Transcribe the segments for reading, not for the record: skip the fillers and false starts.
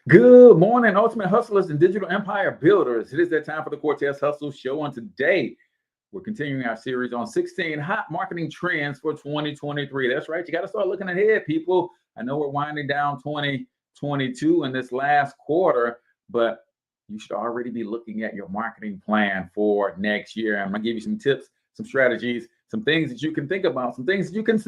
Good morning, ultimate hustlers and digital empire builders. It is that time for the Cortez Hustle Show. And today, we're continuing our series on 16 hot marketing trends for 2023. That's right. You got to start looking ahead, people. I know we're winding down 2022 in this last quarter, but you should already be looking at your marketing plan for next year. I'm going to give you some tips, some strategies, some things that you can think about, some things that you can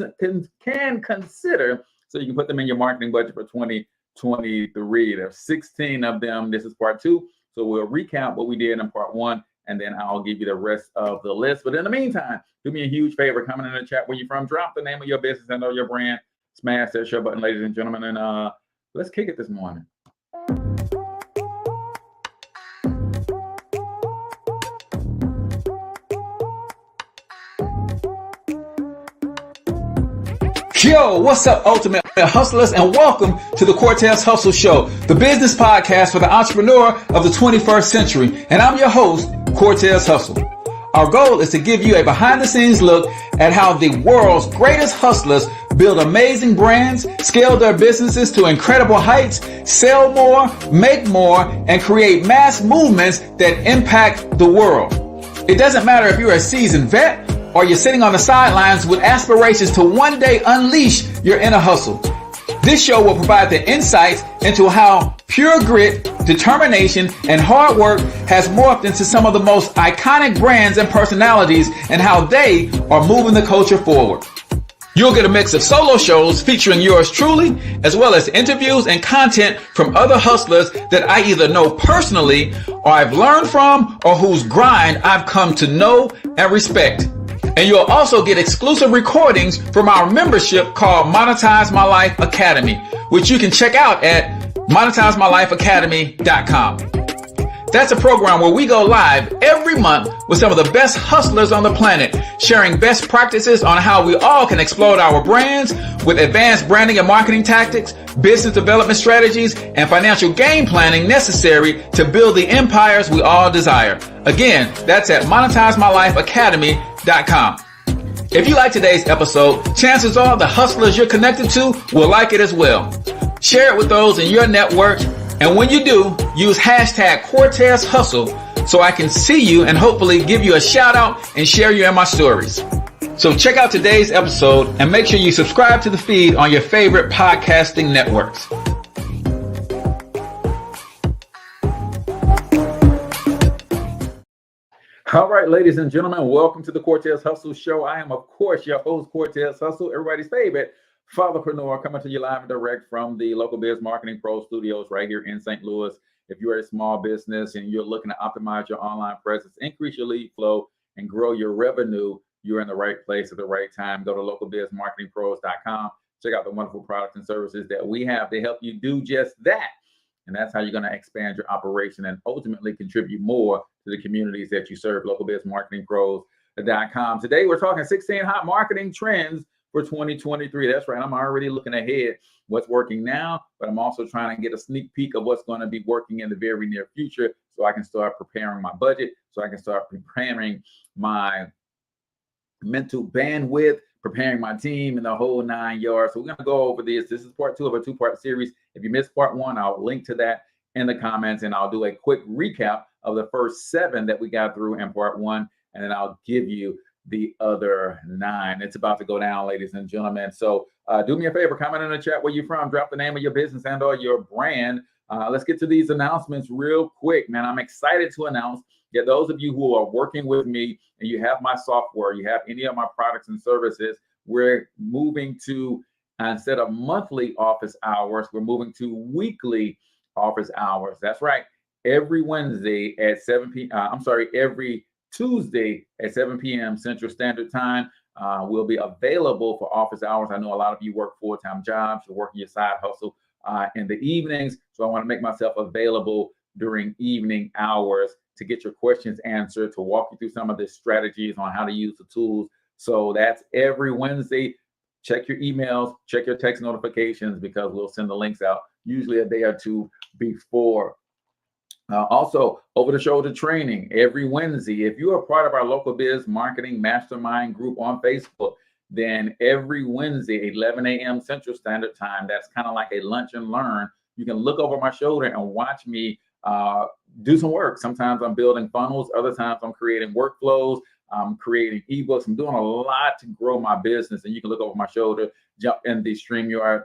consider so you can put them in your marketing budget for 2023. There's 16 of them. This is part two. So we'll recap what we did in part one, and then I'll give you the rest of the list. But in the meantime, do me a huge favor, comment in the chat where you're from, drop the name of your business and or your brand, smash that share button, ladies and gentlemen, and let's kick it this morning. Yo, what's up, ultimate hustlers, and welcome to the Cortez Hustle Show, the business podcast for the entrepreneur of the 21st century. And I'm your host, Cortez Hustle. Our goal is to give you a behind-the-scenes look at how the world's greatest hustlers build amazing brands, scale their businesses to incredible heights, sell more, make more, and create mass movements that impact the world. It doesn't matter if you're a seasoned vet or you're sitting on the sidelines with aspirations to one day unleash your inner hustle. This show will provide the insights into how pure grit, determination, and hard work has morphed into some of the most iconic brands and personalities and how they are moving the culture forward. You'll get a mix of solo shows featuring yours truly, as well as interviews and content from other hustlers that I either know personally or I've learned from or whose grind I've come to know and respect. And you'll also get exclusive recordings from our membership called Monetize My Life Academy, which you can check out at monetizemylifeacademy.com. That's a program where we go live every month with some of the best hustlers on the planet, sharing best practices on how we all can explode our brands with advanced branding and marketing tactics, business development strategies, and financial game planning necessary to build the empires we all desire. Again, that's at monetizemylifeacademy.com. If you like today's episode, chances are the hustlers you're connected to will like it as well. Share it with those in your network. And when you do, use hashtag Cortez Hustle so I can see you and hopefully give you a shout out and share you in my stories. So check out today's episode and make sure you subscribe to the feed on your favorite podcasting networks. All right, ladies and gentlemen, welcome to the Cortez Hustle Show. I am, of course, your host, Cortez Hustle, everybody's favorite fatherpreneur, coming to you live and direct from the local Biz Marketing Pros studios right here in St. Louis. If you're a small business and you're looking to optimize your online presence, increase your lead flow, and grow your revenue, you're in the right place at the right time. Go to localbizmarketingpros.com. Check out the wonderful products and services that we have to help you do just that. And that's how you're going to expand your operation and ultimately contribute more to the communities that you serve. localbizmarketingpros.com. Today, we're talking 16 hot marketing trends for 2023. That's right. I'm already looking ahead what's working now, but I'm also trying to get a sneak peek of what's going to be working in the very near future so I can start preparing my budget, so I can start preparing my mental bandwidth, preparing my team, and the whole 9 yards. So we're going to go over this. This is part two of a two-part series. If you missed part one, I'll link to that in the comments, and I'll do a quick recap of the first 7 that we got through in part one, and then I'll give you the other 9. It's about to go down, ladies and gentlemen. So do me a favor, comment in the chat where you're from, drop the name of your business and or your brand. Let's get to these announcements real quick, man. I'm excited to announce that those of you who are working with me and you have my software, you have any of my products and services, we're moving to, instead of monthly office hours, we're moving to weekly office hours. That's right. Every Wednesday at 7 p.m. Every Tuesday at 7 p.m. Central Standard Time will be available for office hours. I know a lot of you work full-time jobs, you're working your side hustle in the evenings. So I want to make myself available during evening hours to get your questions answered, to walk you through some of the strategies on how to use the tools. So that's every Wednesday. Check your emails, check your text notifications, because we'll send the links out usually a day or two before. Also, over the shoulder training every Wednesday. If you are part of our local biz marketing mastermind group on Facebook, then every Wednesday, 11 a.m. Central Standard Time, that's kind of like a lunch and learn you can look over my shoulder and watch me do some work. Sometimes I'm building funnels. Other times I'm creating workflows. I'm creating ebooks. I'm doing a lot to grow my business. And you can look over my shoulder, jump in the StreamYard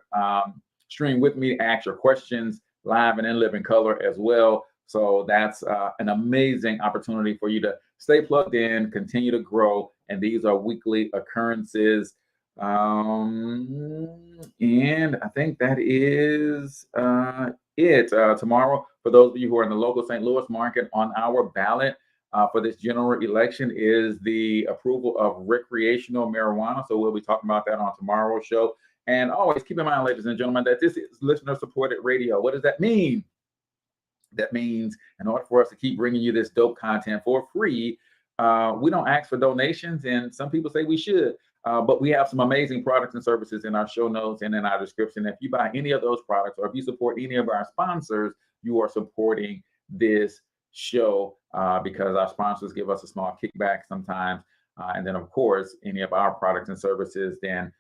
stream with me, ask your questions live and in living color as well. So that's an amazing opportunity for you to stay plugged in, continue to grow. And these are weekly occurrences. And I think that is it. Tomorrow, for those of you who are in the local St. Louis market, on our ballot for this general election is the approval of recreational marijuana. So we'll be talking about that on tomorrow's show. And always keep in mind, ladies and gentlemen, that this is listener-supported radio. What does that mean? That means in order for us to keep bringing you this dope content for free, we don't ask for donations, and some people say we should. But we have some amazing products and services in our show notes and in our description. If you buy any of those products, or if you support any of our sponsors, you are supporting this show because our sponsors give us a small kickback sometimes. And then, of course, any of our products and services, then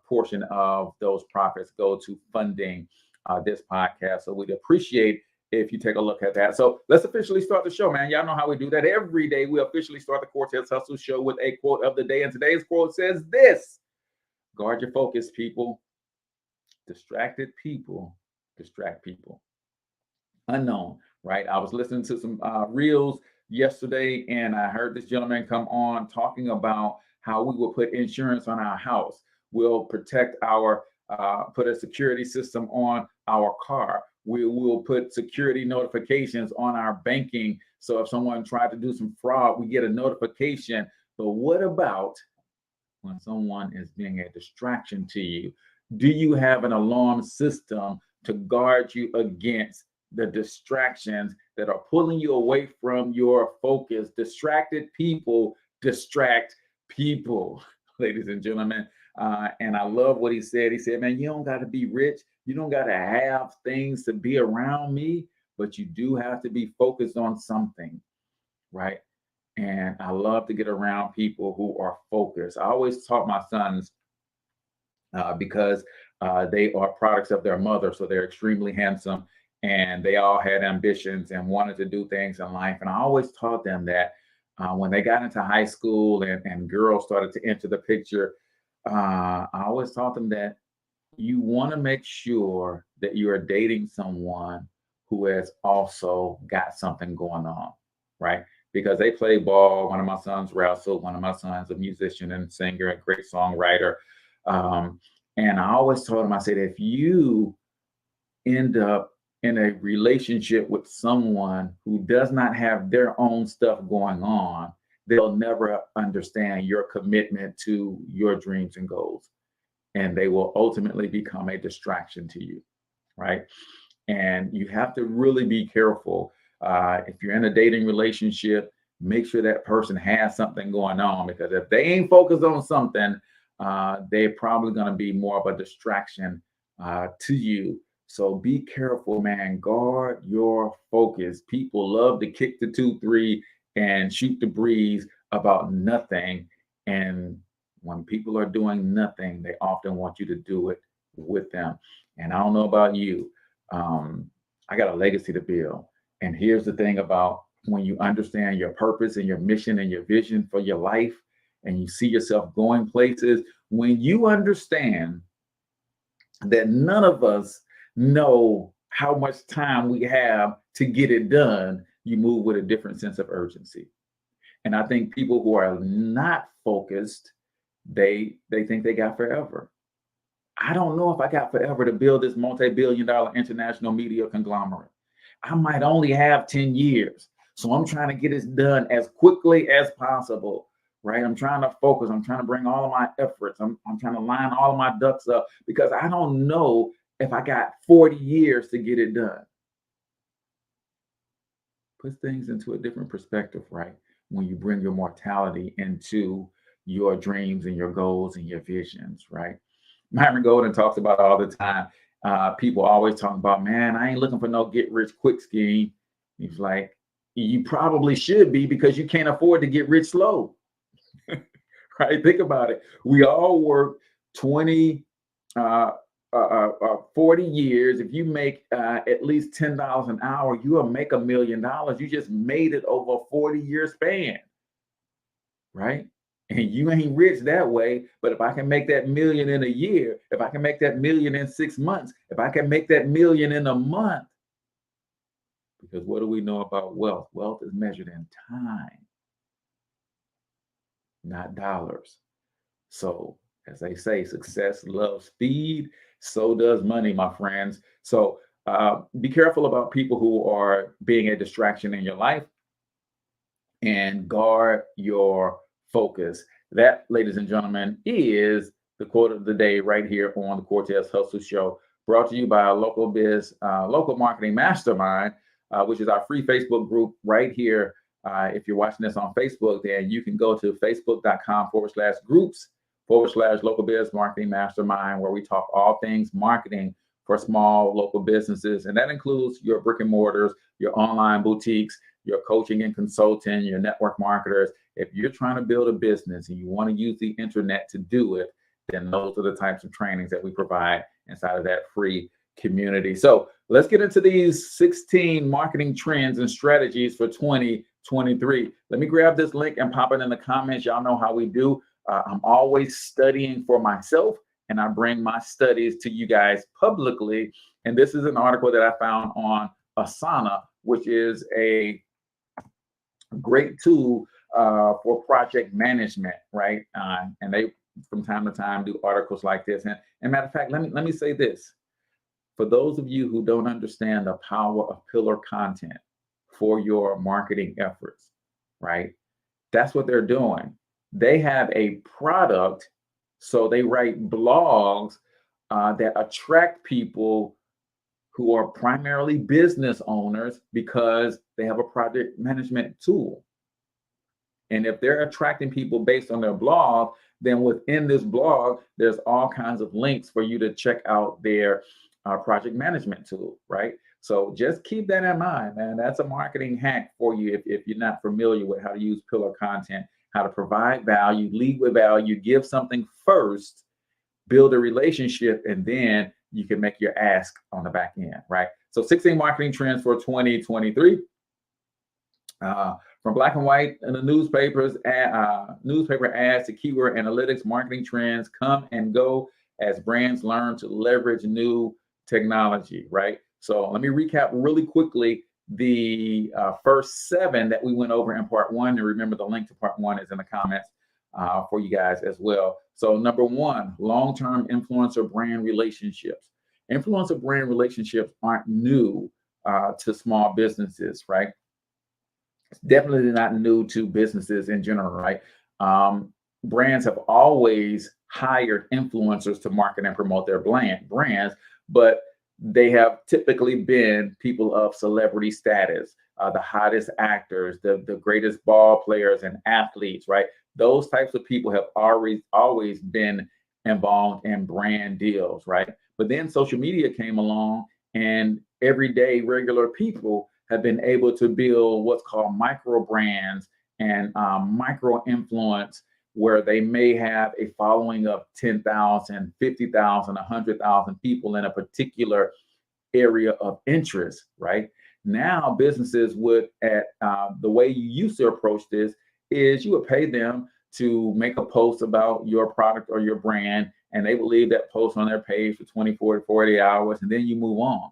portion of those profits go to funding this podcast. So we'd appreciate if you take a look at that. So let's officially start the show, man. Y'all know how we do that. Every day we officially start the Cortez Hustle Show with a quote of the day. And today's quote says this: guard your focus, people. Distracted people distract people. Unknown, right? I was listening to some reels yesterday, and I heard this gentleman come on talking about how we will put insurance on our house. We'll protect our, put a security system on our car. We will put security notifications on our banking. So if someone tried to do some fraud, we get a notification. But what about when someone is being a distraction to you? Do you have an alarm system to guard you against the distractions that are pulling you away from your focus? Distracted people distract people, ladies and gentlemen. And I love what he said. He said, man, you don't got to be rich. You don't got to have things to be around me, but you do have to be focused on something, right? And I love to get around people who are focused. I always taught my sons because they are products of their mother. So they're extremely handsome, and they all had ambitions and wanted to do things in life. And I always taught them that when they got into high school and girls started to enter the picture, I always taught them that you want to make sure that you are dating someone who has also got something going on, right? Because they play ball. One of my sons wrestled. One of my sons a musician and singer, a great songwriter. And I always told him, I said, if you end up in a relationship with someone who does not have their own stuff going on, they'll never understand your commitment to your dreams and goals. And they will ultimately become a distraction to you, right? And you have to really be careful. If you're in a dating relationship, make sure that person has something going on, because if they ain't focused on something, they're probably going to be more of a distraction to you. So be careful, man. Guard your focus. People love to kick the 2-3 and shoot the breeze about nothing. And when people are doing nothing, they often want you to do it with them. And I don't know about you. I got a legacy to build. And here's the thing about when you understand your purpose and your mission and your vision for your life, and you see yourself going places, when you understand that none of us know how much time we have to get it done, you move with a different sense of urgency. And I think people who are not focused, they think they got forever. I don't know if I got forever to build this multi-billion-dollar international media conglomerate. I might only have 10 years. So I'm trying to get it done as quickly as possible, right? I'm trying to focus. I'm trying to bring all of my efforts. I'm trying to line all of my ducks up, because I don't know if I got 40 years to get it done. Put things into a different perspective, right? When you bring your mortality into your dreams and your goals and your visions, right? Myron Golden talks about all the time. People always talk about, man, I ain't looking for no get rich quick scheme. He's like, you probably should be, because you can't afford to get rich slow. Right? Think about it. We all work 20 40 years, if you make at least $10 an hour, you will make $1 million. You just made it over a 40-year span, right? And you ain't rich that way. But if I can make that million in a year, if I can make that million in 6 months, if I can make that million in a month, because what do we know about wealth? Wealth is measured in time, not dollars. So as they say, success loves speed. So does money, my friends. So be careful about people who are being a distraction in your life, and guard your focus. That, ladies and gentlemen, is the quote of the day right here on the Cortez Hustle Show, brought to you by Local Marketing Mastermind, which is our free Facebook group right here. If you're watching this on Facebook, then you can go to facebook.com/groups/Local Biz Marketing Mastermind, where we talk all things marketing for small local businesses. And that includes your brick and mortars, your online boutiques, your coaching and consulting, your network marketers. If you're trying to build a business and you want to use the internet to do it, then those are the types of trainings that we provide inside of that free community. So let's get into these 16 marketing trends and strategies for 2023. Let me grab this link and pop it in the comments. Y'all know how we do. I'm always studying for myself, and I bring my studies to you guys publicly. And this is an article that I found on Asana, which is a great tool for project management, right? And they, from time to time, do articles like this. And matter of fact, let me say this. For those of you who don't understand the power of pillar content for your marketing efforts, right? That's what they're doing. They have a product, so they write blogs that attract people who are primarily business owners because they have a project management tool. And if they're attracting people based on their blog, then within this blog, there's all kinds of links for you to check out their project management tool, right? So just keep that in mind, man. That's a marketing hack for you if you're not familiar with how to use pillar content, how to provide value, lead with value, give something first, build a relationship, and then you can make your ask on the back end, right? So 16 marketing trends for 2023. From black and white in the newspapers, newspaper ads to keyword analytics, marketing trends come and go as brands learn to leverage new technology, right? So let me recap really quickly the first 7 that we went over in part 1. And remember, the link to part 1 is in the comments for you guys as well. So number 1, long-term influencer brand relationships. Influencer brand relationships aren't new to small businesses, right? It's definitely not new to businesses in general, right? Brands have always hired influencers to market and promote their brands, but they have typically been people of celebrity status, the hottest actors, the greatest ball players and athletes, right? Those types of people have always been involved in brand deals, right? But then social media came along, and everyday regular people have been able to build what's called micro brands and micro influence, where they may have a following of 10,000, 50,000, 100,000 people in a particular area of interest, right? Now, businesses would, the way you used to approach this is you would pay them to make a post about your product or your brand, and they would leave that post on their page for 24 to 40 hours, and then you move on.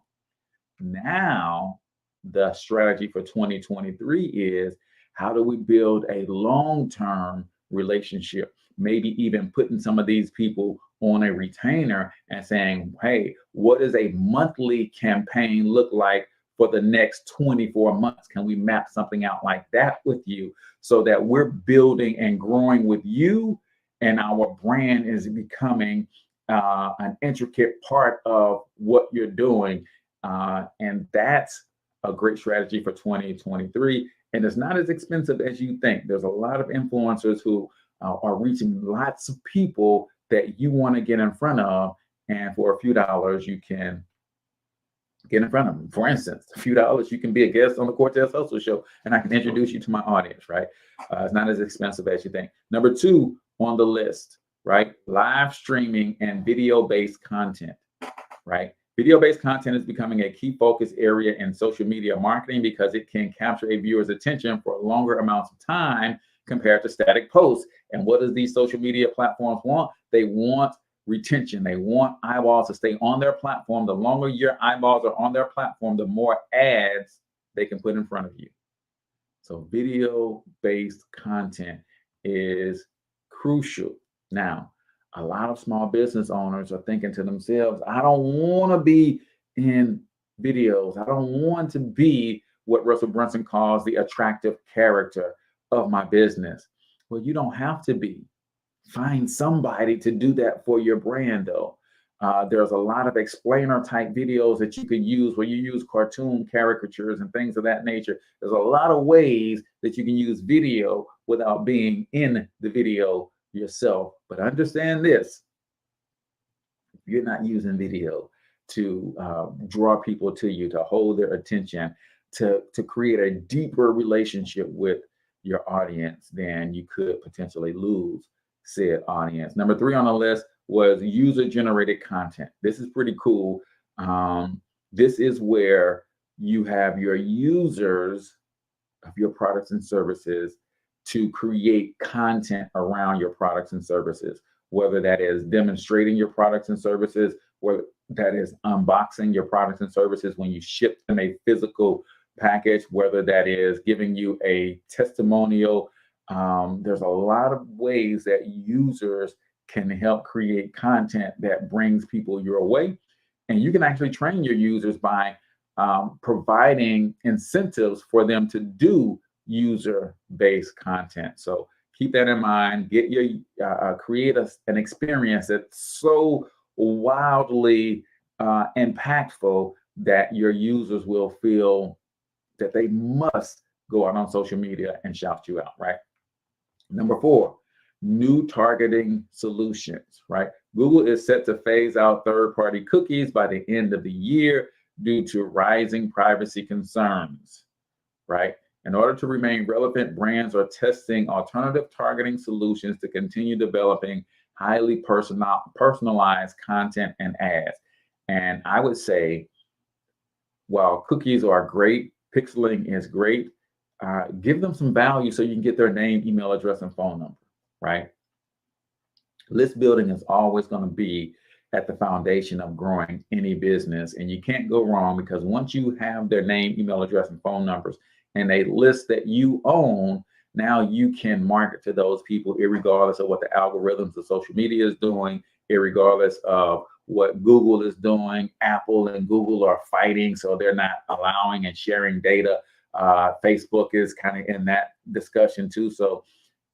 Now, the strategy for 2023 is, how do we build a long-term relationship, maybe even putting some of these people on a retainer and saying, hey, what does a monthly campaign look like for the next 24 months? Can we map something out like that with you, so that we're building and growing with you, and our brand is becoming an intricate part of what you're doing? And that's a great strategy for 2023. And it's not as expensive as you think. There's a lot of influencers who are reaching lots of people that you want to get in front of. And for a few dollars, you can get in front of them. For instance, a few dollars, you can be a guest on the Cortez Hustle Show, and I can introduce you to my audience, right? It's not as expensive as you think. Number 2 on the list, right? Live streaming and video-based content. right? Video-based content is becoming a key focus area in social media marketing because it can capture a viewer's attention for longer amounts of time compared to static posts. And what does these social media platforms want? They want retention. They want eyeballs to stay on their platform. The longer your eyeballs are on their platform, the more ads they can put in front of you. So video-based content is crucial. Now, a lot of small business owners are thinking to themselves, I don't want to be in videos. I don't want to be what Russell Brunson calls the attractive character of my business. Well, you don't have to be. Find somebody to do that for your brand, though. There's a lot of explainer type videos that you can use where you use cartoon caricatures and things of that nature. There's a lot of ways that you can use video without being in the video yourself. But understand this, if you're not using video to draw people to you, to hold their attention, to create a deeper relationship with your audience, then you could potentially lose said audience. Number 3 on the list was user-generated content. This is pretty cool. This is where you have your users of your products and services to create content around your products and services, whether that is demonstrating your products and services, whether that is unboxing your products and services when you ship them a physical package, whether that is giving you a testimonial. There's a lot of ways that users can help create content that brings people your way. And you can actually train your users by providing incentives for them to do user-based content. So keep that in mind. Get your create an experience that's so wildly impactful that your users will feel that they must go out on social media and shout you out, right? Number 4, new targeting solutions, right? Google is set to phase out third-party cookies by the end of the year due to rising privacy concerns, right? In order to remain relevant, brands are testing alternative targeting solutions to continue developing highly personalized content and ads. And I would say, while cookies are great, pixeling is great, give them some value so you can get their name, email address, and phone number, right? List building is always going to be at the foundation of growing any business. And you can't go wrong, because once you have their name, email address, and phone numbers and a list that you own, now you can market to those people irregardless of what the algorithms of social media is doing, irregardless of what Google is doing. Apple and Google are fighting, so they're not allowing and sharing data. Facebook is kind of in that discussion too. So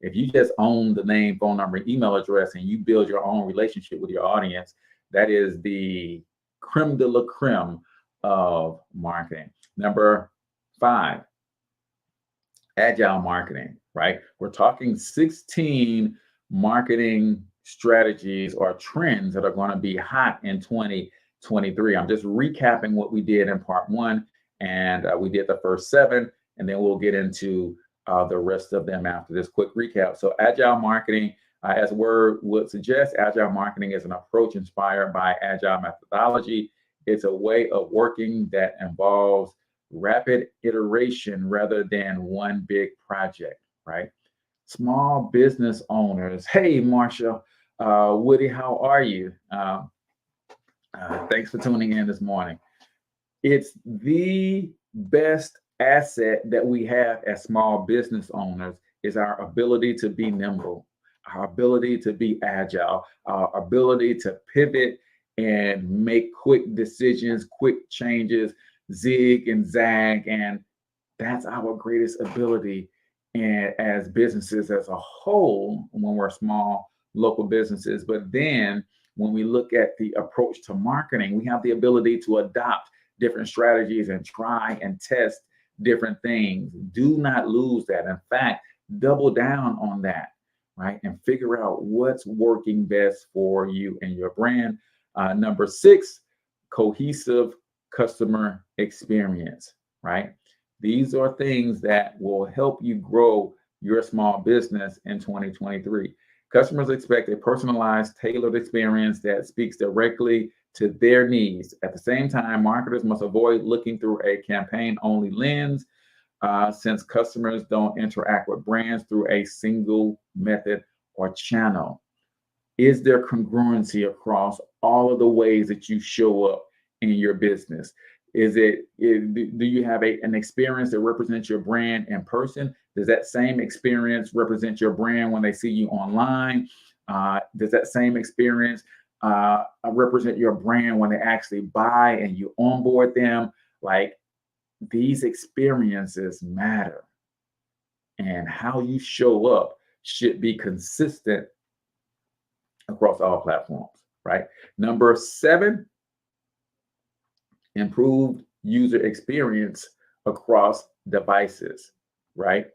if you just own the name, phone number, email address, and you build your own relationship with your audience, that is the creme de la creme of marketing. Number 5, agile marketing, right? We're talking 16 marketing strategies or trends that are going to be hot in 2023. I'm just recapping what we did in part 1, and we did the first 7, and then we'll get into the rest of them after this quick recap. So agile marketing, as the word would suggest, agile marketing is an approach inspired by agile methodology. It's a way of working that involves rapid iteration rather than one big project, right? Small business owners. Hey, Marsha, Woody, how are you? Thanks for tuning in this morning. It's the best asset that we have as small business owners is our ability to be nimble, our ability to be agile, our ability to pivot and make quick decisions, quick changes, zig and zag. And that's our greatest ability. And as businesses as a whole, when we're small local businesses, but then when we look at the approach to marketing, we have the ability to adopt different strategies and try and test different things. Do not lose that. In fact, double down on that, right? And figure out what's working best for you and your brand. Number 6, cohesive customer experience, right? These are things that will help you grow your small business in 2023. Customers expect a personalized, tailored experience that speaks directly to their needs. At the same time, marketers must avoid looking through a campaign-only lens, since customers don't interact with brands through a single method or channel. Is there congruency across all of the ways that you show up in your business? Do you have an experience that represents your brand in person? Does that same experience represent your brand when they see you online? Does that same experience represent your brand when they actually buy and you onboard them? Like, these experiences matter, and how you show up should be consistent across all platforms, right? Number 7, improved user experience across devices, right?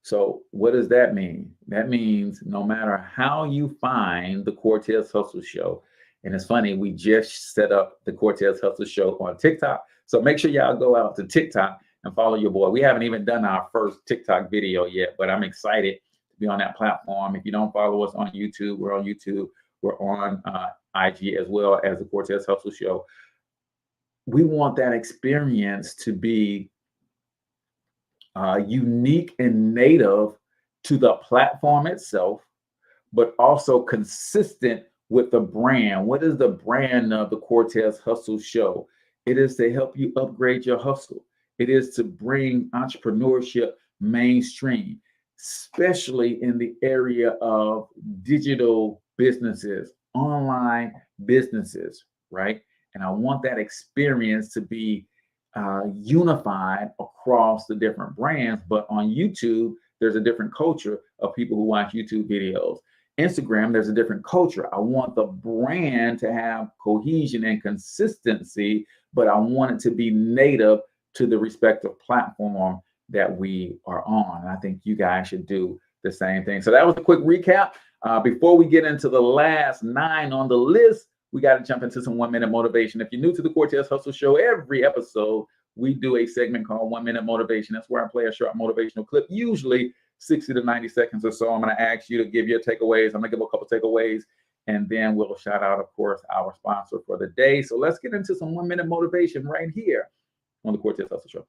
So what does that mean? That means no matter how you find the Cortez Hustle Show, and it's funny, we just set up the Cortez Hustle Show on TikTok. So make sure y'all go out to TikTok and follow your boy. We haven't even done our first TikTok video yet, but I'm excited to be on that platform. If you don't follow us on YouTube, we're on YouTube. We're on IG as well as the Cortez Hustle Show. We want that experience to be unique and native to the platform itself, but also consistent with the brand. What is the brand of the Cortez Hustle Show? It is to help you upgrade your hustle. It is to bring entrepreneurship mainstream, especially in the area of digital businesses, online businesses, right? And I want that experience to be unified across the different brands. But on YouTube, there's a different culture of people who watch YouTube videos. Instagram, there's a different culture. I want the brand to have cohesion and consistency, but I want it to be native to the respective platform that we are on. And I think you guys should do the same thing. So that was a quick recap. Before we get into the last 9 on the list, we got to jump into some 1-minute motivation. If you're new to the Cortez Hustle Show, every episode we do a segment called 1-minute motivation. That's where I play a short motivational clip, usually 60 to 90 seconds or so. I'm going to ask you to give your takeaways. I'm going to give a couple takeaways, and then we'll shout out, of course, our sponsor for the day. So let's get into some 1-minute motivation right here on the Cortez Hustle Show.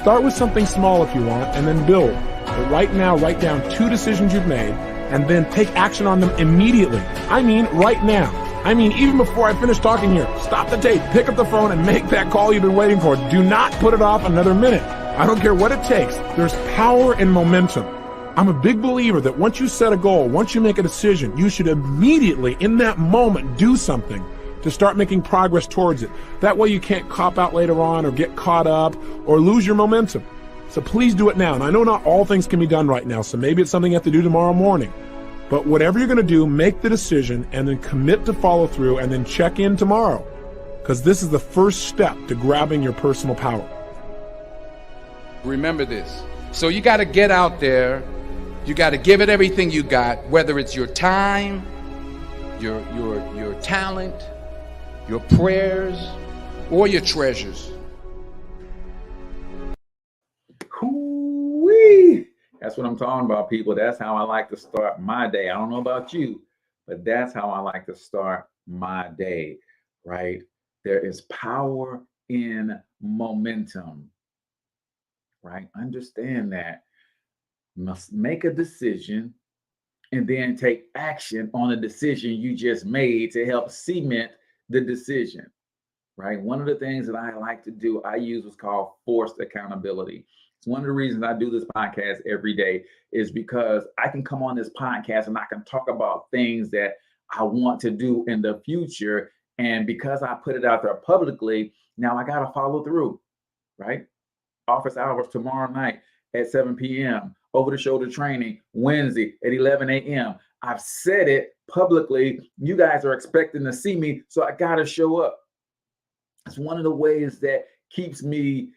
Start with something small if you want, and then build. But right now, write down 2 decisions you've made, and then take action on them immediately. I mean, right now. I mean, even before I finish talking here, stop the tape, pick up the phone, and make that call you've been waiting for. Do not put it off another minute. I don't care what it takes. There's power in momentum. I'm a big believer that once you set a goal, once you make a decision, you should immediately, in that moment, do something to start making progress towards it. That way you can't cop out later on or get caught up or lose your momentum. So please do it now. And I know not all things can be done right now, so maybe it's something you have to do tomorrow morning. But whatever you're going to do, make the decision and then commit to follow through and then check in tomorrow, because this is the first step to grabbing your personal power. Remember this. So you got to get out there. You got to give it everything you got, whether it's your time, your talent, your prayers, or your treasures. Hoo-wee. That's what I'm talking about, people. That's how I like to start my day. I don't know about you, but that's how I like to start my day, right? There is power in momentum, right? Understand that. Must make a decision and then take action on a decision you just made to help cement the decision, right? One of the things that I like to do, I use what's called forced accountability. It's one of the reasons I do this podcast every day, is because I can come on this podcast and I can talk about things that I want to do in the future. And because I put it out there publicly, now I got to follow through, right? Office hours tomorrow night at 7 p.m. Over the shoulder training Wednesday at 11 a.m. I've said it publicly. You guys are expecting to see me, so I got to show up. It's one of the ways that keeps me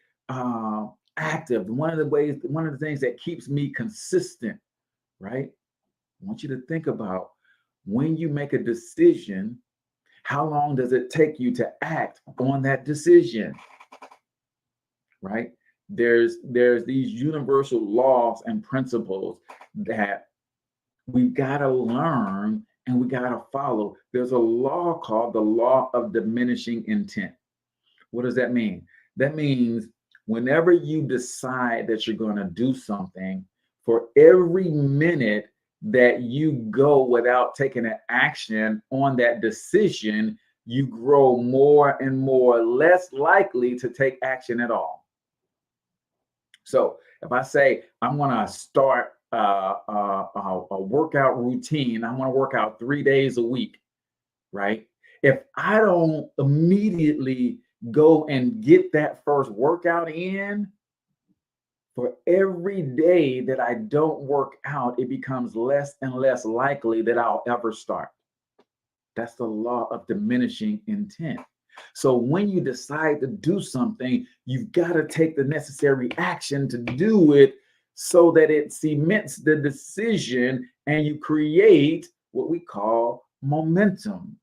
active. One of the things that keeps me consistent, right? I want you to think about, when you make a decision, how long does it take you to act on that decision, right? There's these universal laws and principles that we've got to learn and we got to follow. There's a law called the law of diminishing intent. What does that mean? That means whenever you decide that you're going to do something, for every minute that you go without taking an action on that decision, you grow more and more less likely to take action at all. So if I say I'm going to start a workout routine, I want to work out 3 days a week, right? If I don't immediately go and get that first workout in, for every day that I don't work out, it becomes less and less likely that I'll ever start. That's the law of diminishing intent. So when you decide to do something, you've got to take the necessary action to do it so that it cements the decision and you create what we call momentum.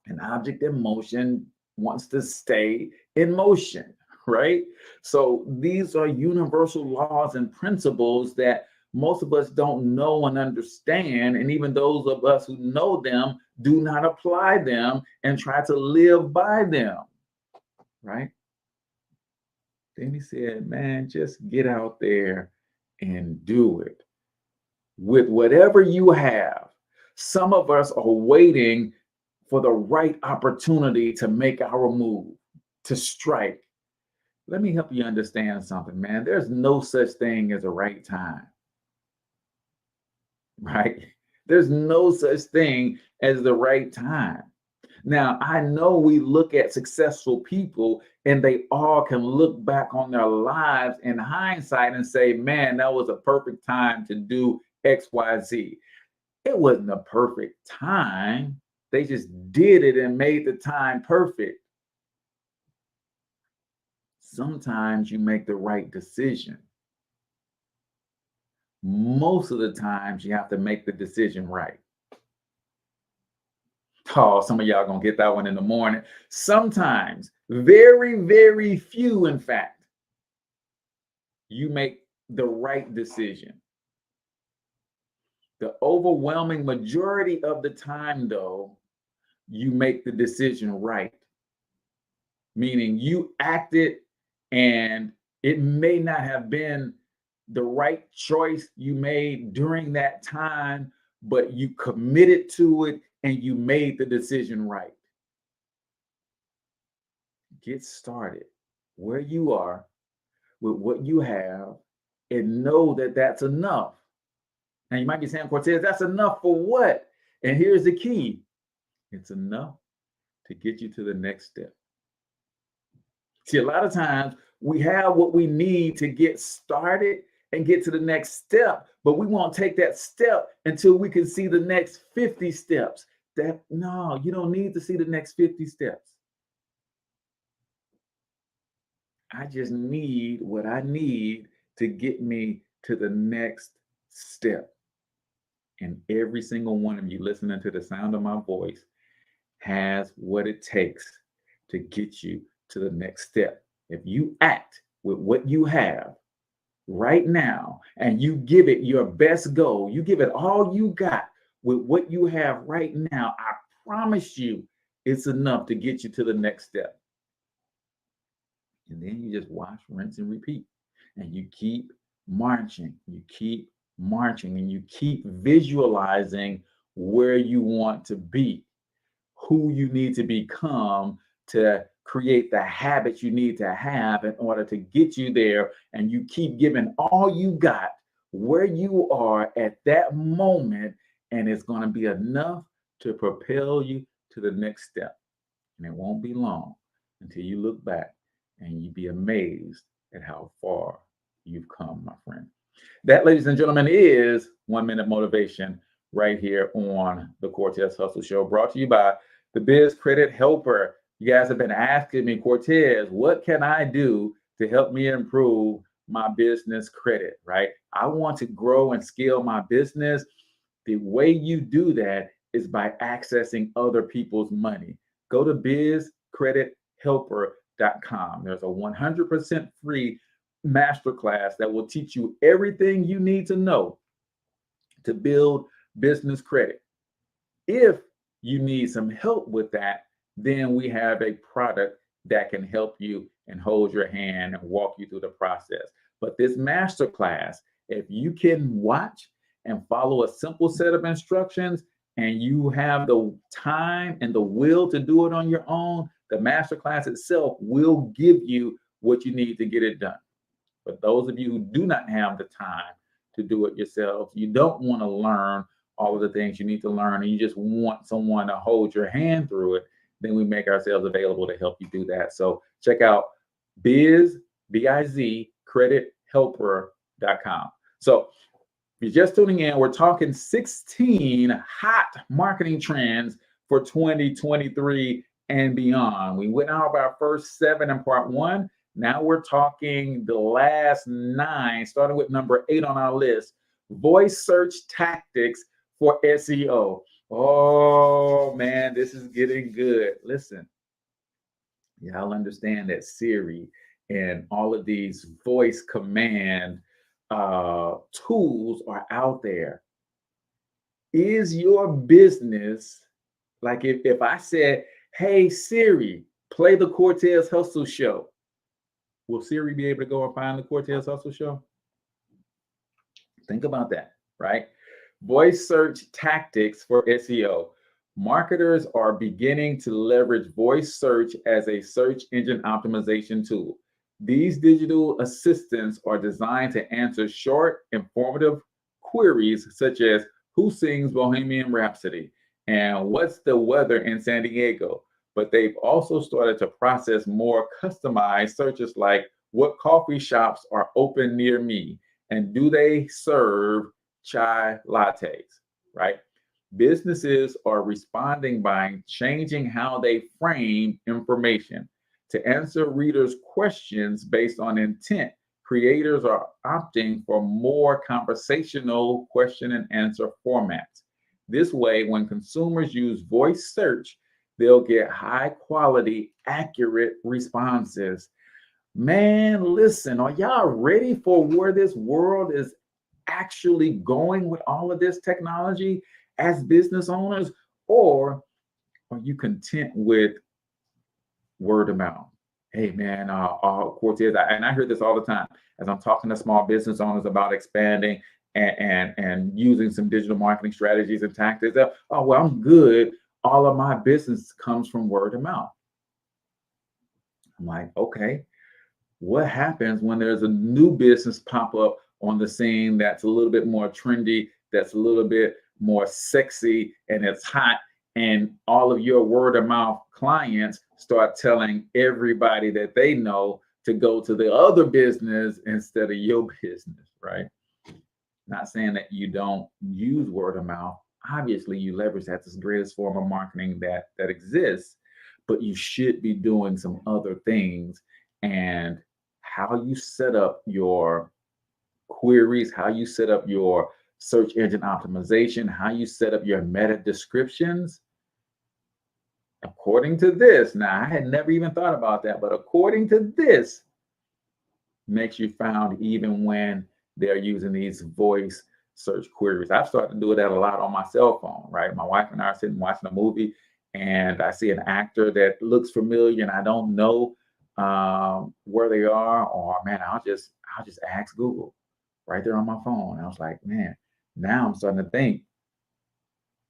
An object in motion wants to stay in motion, right? So these are universal laws and principles that most of us don't know and understand. And even those of us who know them do not apply them and try to live by them, right? Then he said, man, just get out there and do it with whatever you have. Some of us are waiting for the right opportunity to make our move, to strike. Let me help you understand something, man. There's no such thing as a right time, right? There's no such thing as the right time. Now, I know we look at successful people and they all can look back on their lives in hindsight and say, man, that was a perfect time to do X, Y, Z. It wasn't a perfect time. They just did it and made the time perfect. Sometimes you make the right decision. Most of the times you have to make the decision right. Oh, some of y'all gonna get that one in the morning. Sometimes, very, very few, in fact, you make the right decision. The overwhelming majority of the time, though, you make the decision right. Meaning you acted and it may not have been the right choice you made during that time, but you committed to it and you made the decision right. Get started where you are with what you have and know that that's enough. Now you might be saying, Cortez, that's enough for what? And here's the key. It's enough to get you to the next step. See, a lot of times we have what we need to get started and get to the next step, but we won't take that step until we can see the next 50 steps. No, you don't need to see the next 50 steps. I just need what I need to get me to the next step. And every single one of you listening to the sound of my voice has what it takes to get you to the next step. If you act with what you have right now and you give it your best go, you give it all you got with what you have right now, I promise you it's enough to get you to the next step. And then you just wash, rinse, and repeat. And you keep marching, you keep marching, and you keep visualizing where you want to be, who you need to become to create the habits you need to have in order to get you there. And you keep giving all you got where you are at that moment, and it's going to be enough to propel you to the next step. And it won't be long until you look back and you be amazed at how far you've come, my friend. That, ladies and gentlemen, is 1 Minute Motivation right here on the Cortez Hustle Show, brought to you by the Biz Credit Helper. You guys have been asking me, Cortez, what can I do to help me improve my business credit, right? I want to grow and scale my business. The way you do that is by accessing other people's money. Go to bizcredithelper.com. There's a 100% free masterclass that will teach you everything you need to know to build business credit. If you need some help with that, then we have a product that can help you and hold your hand and walk you through the process. But this masterclass, if you can watch and follow a simple set of instructions and you have the time and the will to do it on your own, the masterclass itself will give you what you need to get it done. But those of you who do not have the time to do it yourselves, you don't want to learn all of the things you need to learn, and you just want someone to hold your hand through it, then we make ourselves available to help you do that. So check out Biz, B-I-Z, credithelper.com. So if you're just tuning in, we're talking 16 hot marketing trends for 2023 and beyond. We went out of our first 7 in part 1. Now we're talking the last 9, starting with number 8 on our list, voice search tactics for SEO. Oh man, this is getting good. Listen, y'all understand that Siri and all of these voice command tools are out there. Is your business, like if I said, hey Siri, play the Cortez Hustle Show, will Siri be able to go and find the Cortez Hustle Show? Think about that, right? Voice search tactics for SEO. Marketers are beginning to leverage voice search as a search engine optimization tool. These digital assistants are designed to answer short, informative queries such as who sings Bohemian Rhapsody and what's the weather in San Diego. But they've also started to process more customized searches like what coffee shops are open near me and do they serve chai lattes, right? Businesses are responding by changing how they frame information. To answer readers' questions based on intent, creators are opting for more conversational question and answer formats. This way, when consumers use voice search, they'll get high quality, accurate responses. Man, listen, are y'all ready for where this world is actually going with all of this technology as business owners? Or are you content with word of mouth? Hey man, Cortez, and I hear this all the time as I'm talking to small business owners about expanding and using some digital marketing strategies and tactics. Oh, well, I'm good. All of my business comes from word of mouth. I'm like, okay, what happens when there's a new business pop up on the scene that's a little bit more trendy, that's a little bit more sexy, and it's hot, and all of your word of mouth clients start telling everybody that they know to go to the other business instead of your business, right? Not saying that you don't use word of mouth. Obviously, you leverage that. That's the greatest form of marketing that exists, but you should be doing some other things. And how you set up your queries, how you set up your search engine optimization, how you set up your meta descriptions, according to this, now I had never even thought about that, but according to this, makes you found even when they're using these voice search queries. I've started to do that a lot on my cell phone, right? My wife and I are sitting watching a movie and I see an actor that looks familiar and I don't know where they are, or man, I'll just ask Google right there on my phone. I was like, man, now I'm starting to think,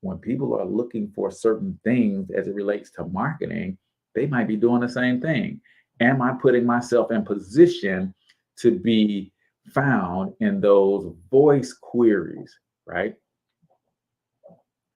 when people are looking for certain things as it relates to marketing, they might be doing the same thing. Am I putting myself in position to be found in those voice queries, right?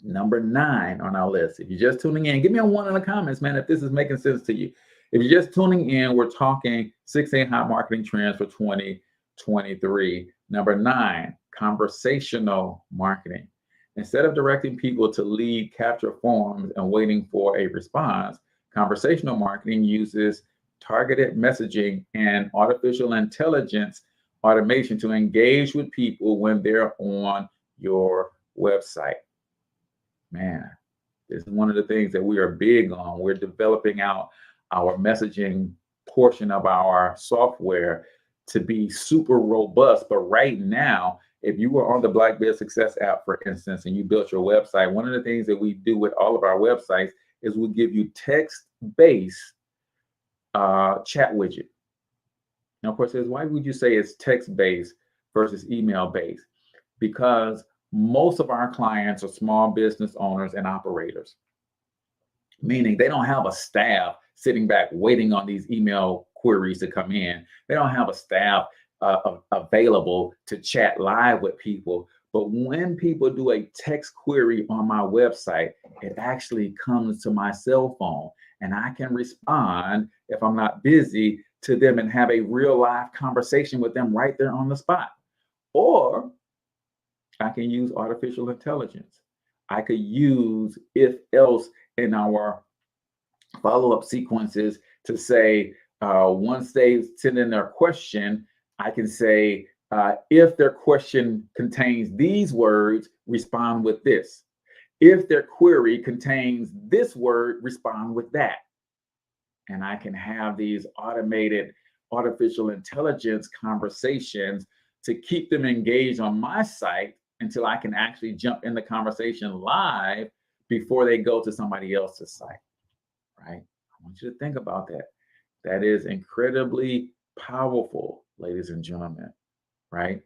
Number 9 on our list. If you're just tuning in, give me a 1 in the comments, man, if this is making sense to you. If you're just tuning in, we're talking 16 hot marketing trends for 2023. Number 9, conversational marketing. Instead of directing people to lead capture forms and waiting for a response, conversational marketing uses targeted messaging and artificial intelligence automation to engage with people when they're on your website. Man, this is one of the things that we are big on. We're developing out our messaging portion of our software to be super robust. But right now, If you were on the Black Biz Success app, for instance, and you built your website, one of the things that we do with all of our websites is we give you text-based chat widget. Now, of course, why would you say it's text-based versus email-based? Because most of our clients are small business owners and operators, meaning they don't have a staff sitting back waiting on these email queries to come in. They don't have a staff available to chat live with people. But when people do a text query on my website, it actually comes to my cell phone, and I can respond if I'm not busy to them and have a real live conversation with them right there on the spot. Or I can use artificial intelligence. I could use if else in our follow-up sequences to say, once they send in their question, I can say, if their question contains these words, respond with this. If their query contains this word, respond with that. And I can have these automated artificial intelligence conversations to keep them engaged on my site until I can actually jump in the conversation live before they go to somebody else's site, right? I want you to think about that. That is incredibly powerful, ladies and gentlemen, right?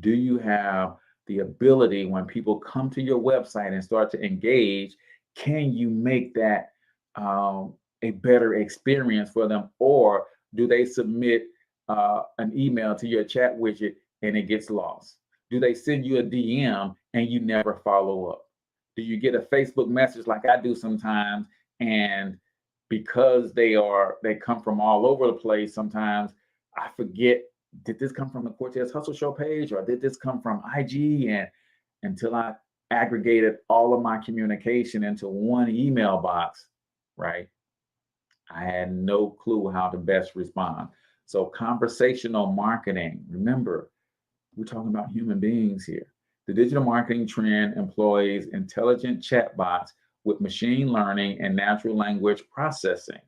Do you have the ability when people come to your website and start to engage, can you make that a better experience for them? Or do they submit an email to your chat widget and it gets lost? Do they send you a DM and you never follow up? Do you get a Facebook message like I do sometimes, and because they come from all over the place, sometimes I forget, did this come from the Cortez Hustle Show page, or did this come from IG? And until I aggregated all of my communication into one email box, right, I had no clue how to best respond. So conversational marketing, remember, we're talking about human beings here. The digital marketing trend employs intelligent chatbots with machine learning and natural language processing,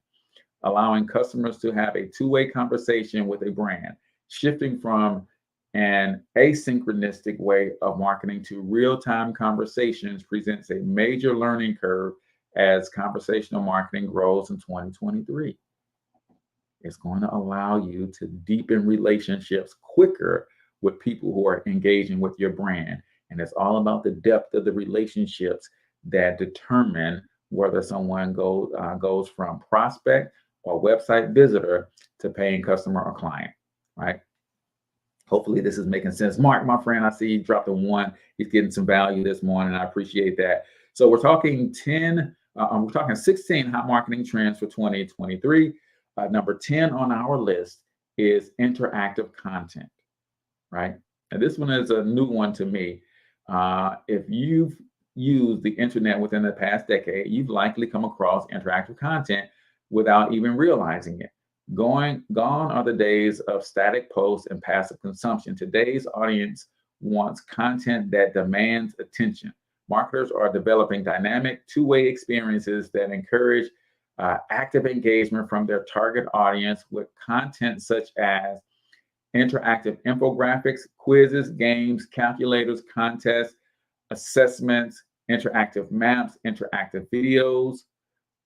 allowing customers to have a two-way conversation with a brand. Shifting from an asynchronistic way of marketing to real-time conversations presents a major learning curve as conversational marketing grows in 2023. It's going to allow you to deepen relationships quicker with people who are engaging with your brand. And it's all about the depth of the relationships that determine whether someone goes from prospect or website visitor to paying customer or client, right? Hopefully this is making sense. Mark, my friend, I see you dropped a 1. He's getting some value this morning. I appreciate that. So we're talking 16 hot marketing trends for 2023. Number 10 on our list is interactive content, right? And this one is a new one to me. If you've used the internet within the past decade, you've likely come across interactive content without even realizing it. Gone are the days of static posts and passive consumption. Today's audience wants content that demands attention. Marketers are developing dynamic two-way experiences that encourage active engagement from their target audience with content such as interactive infographics, quizzes, games, calculators, contests, assessments, interactive maps, interactive videos.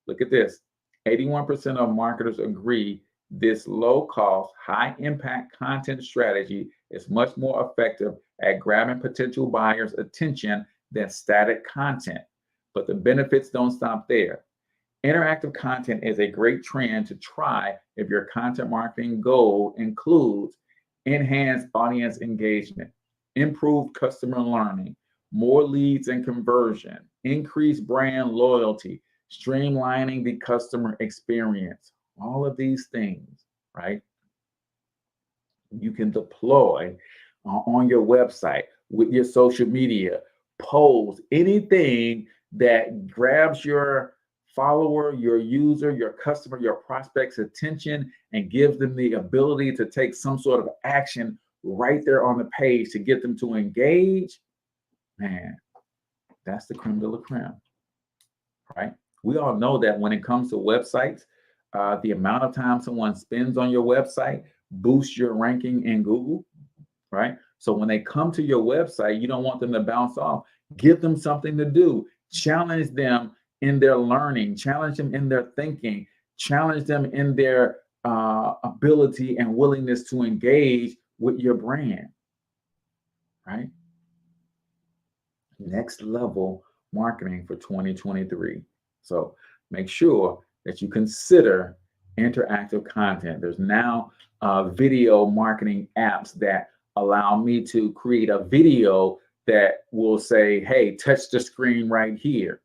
Look at this. 81% of marketers agree this low-cost, high-impact content strategy is much more effective at grabbing potential buyers' attention than static content. But the benefits don't stop there. Interactive content is a great trend to try if your content marketing goal includes enhanced audience engagement, improved customer learning, more leads and conversion, increased brand loyalty, streamlining the customer experience. All of these things, right? You can deploy on your website, with your social media, posts, anything that grabs your follower, your user, your customer, your prospect's attention and gives them the ability to take some sort of action right there on the page to get them to engage. Man, that's the creme de la creme, right? We all know that when it comes to websites, the amount of time someone spends on your website boosts your ranking in Google, right? So when they come to your website, you don't want them to bounce off. Give them something to do. Challenge them in their learning, challenge them in their thinking, challenge them in their ability and willingness to engage with your brand, right? Next level marketing for 2023. So make sure that you consider interactive content. There's now video marketing apps that allow me to create a video that will say, hey, touch the screen right here.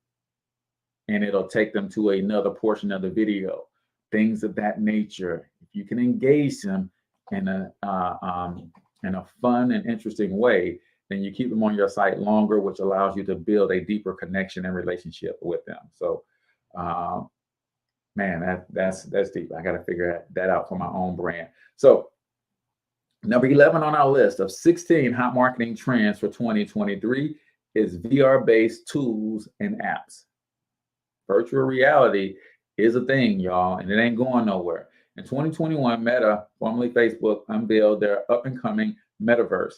And it'll take them to another portion of the video, things of that nature. If you can engage them in a fun and interesting way, then you keep them on your site longer, which allows you to build a deeper connection and relationship with them. So, man, that's deep. I got to figure that out for my own brand. So, number 11 on our list of 16 hot marketing trends for 2023 is VR-based tools and apps. Virtual reality is a thing, y'all, and it ain't going nowhere. In 2021, Meta, formerly Facebook, unveiled their up-and-coming metaverse.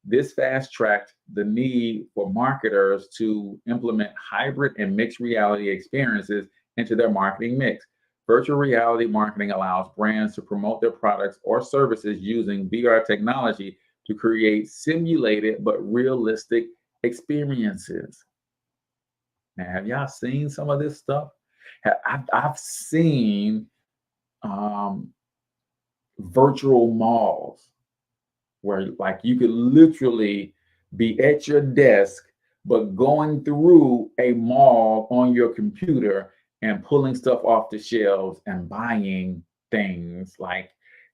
This fast-tracked the need for marketers to implement hybrid and mixed reality experiences into their marketing mix. Virtual reality marketing allows brands to promote their products or services using VR technology to create simulated but realistic experiences. Now, have y'all seen some of this stuff? I've seen virtual malls where like you could literally be at your desk, but going through a mall on your computer and pulling stuff off the shelves and buying things. Like,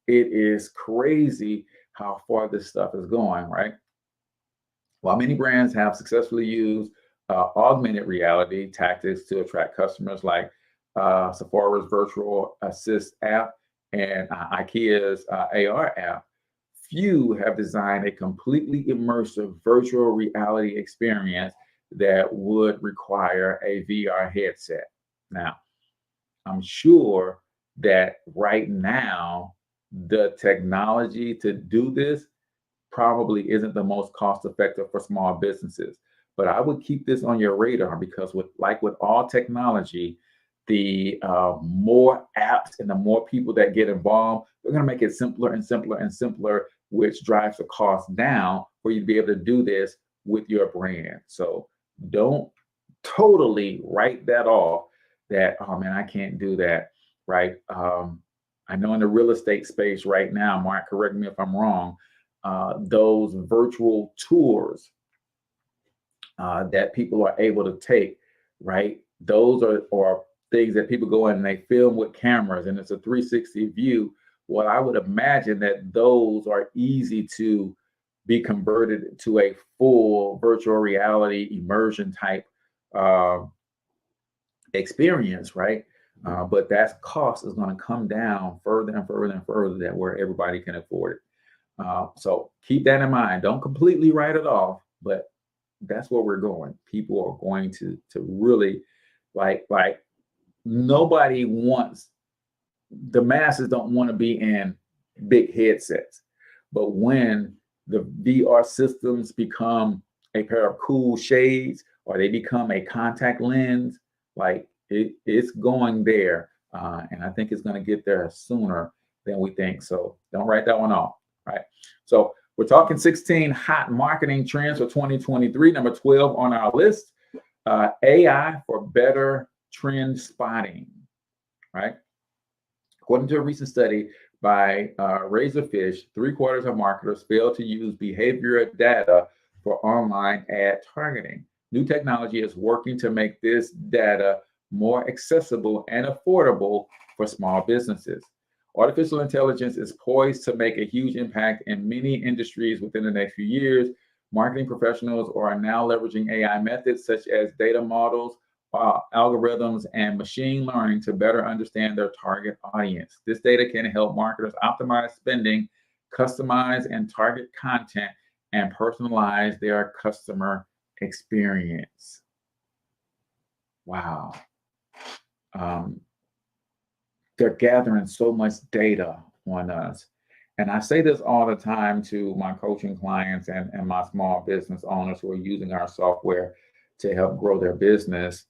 it is crazy how far this stuff is going, right? While many brands have successfully used augmented reality tactics to attract customers, like Sephora's Virtual Assist app and IKEA's AR app, few have designed a completely immersive virtual reality experience that would require a VR headset. Now, I'm sure that right now, the technology to do this probably isn't the most cost effective for small businesses. But I would keep this on your radar, because with all technology, the more apps and the more people that get involved, they're going to make it simpler and simpler and simpler, which drives the cost down for you to be able to do this with your brand. So don't totally write that off that, oh man, I can't do that, right? I know in the real estate space right now, Mark, correct me if I'm wrong, those virtual tours that people are able to take, right? Those are things that people go in and they film with cameras, and it's a 360 view. Well, I would imagine that those are easy to be converted to a full virtual reality immersion type experience, right? But that cost is going to come down further and further and further, that where everybody can afford it. So keep that in mind. Don't completely write it off, but that's where we're going. People are going to really like nobody wants, the masses don't want to be in big headsets. But when the VR systems become a pair of cool shades, or they become a contact lens, like it's going there. And I think it's going to get there sooner than we think. So don't write that one off, right? So we're talking 16 hot marketing trends for 2023. Number 12 on our list, AI for better trend spotting, right? According to a recent study by Razorfish, 3/4 of marketers fail to use behavioral data for online ad targeting. New technology is working to make this data more accessible and affordable for small businesses. Artificial intelligence is poised to make a huge impact in many industries within the next few years. Marketing professionals are now leveraging AI methods such as data models, algorithms, and machine learning to better understand their target audience. This data can help marketers optimize spending, customize and target content, and personalize their customer experience. Wow. They're gathering so much data on us, And I say this all the time to my coaching clients and my small business owners who are using our software to help grow their business.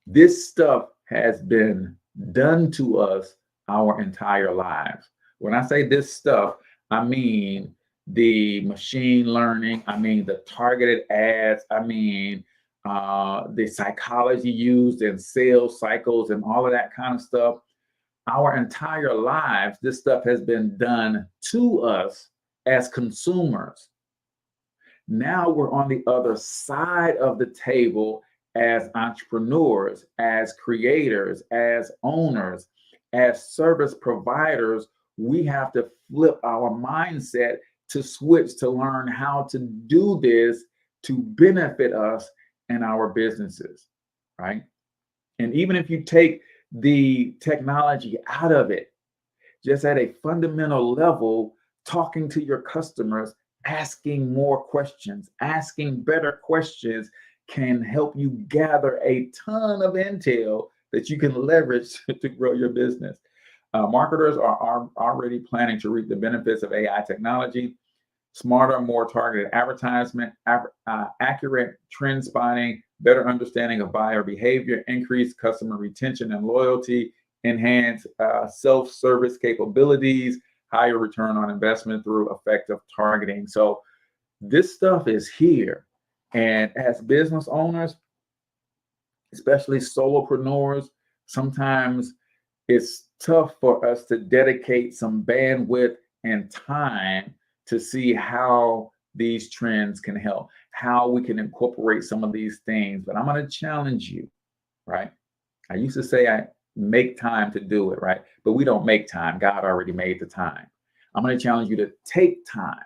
This stuff has been done to us our entire lives. When I say this stuff, I mean the machine learning, I mean the targeted ads, I mean the psychology used in sales cycles and all of that kind of stuff. Our entire lives, this stuff has been done to us as consumers. Now we're on the other side of the table as entrepreneurs, as creators, as owners, as service providers. We have to flip our mindset to switch to learn how to do this to benefit us and our businesses, right? And even if you take the technology out of it, just at a fundamental level, talking to your customers, asking more questions, asking better questions can help you gather a ton of intel that you can leverage to grow your business. Marketers are already planning to reap the benefits of AI technology, smarter, more targeted advertisement, accurate trend spotting, better understanding of buyer behavior, increased customer retention and loyalty, enhanced self-service capabilities, higher return on investment through effective targeting. So this stuff is here. And as business owners, especially solopreneurs, sometimes it's tough for us to dedicate some bandwidth and time to see how these trends can help, how we can incorporate some of these things. But I'm going to challenge you, right? I used to say I make time to do it, right? But we don't make time. God already made the time. I'm going to challenge you to take time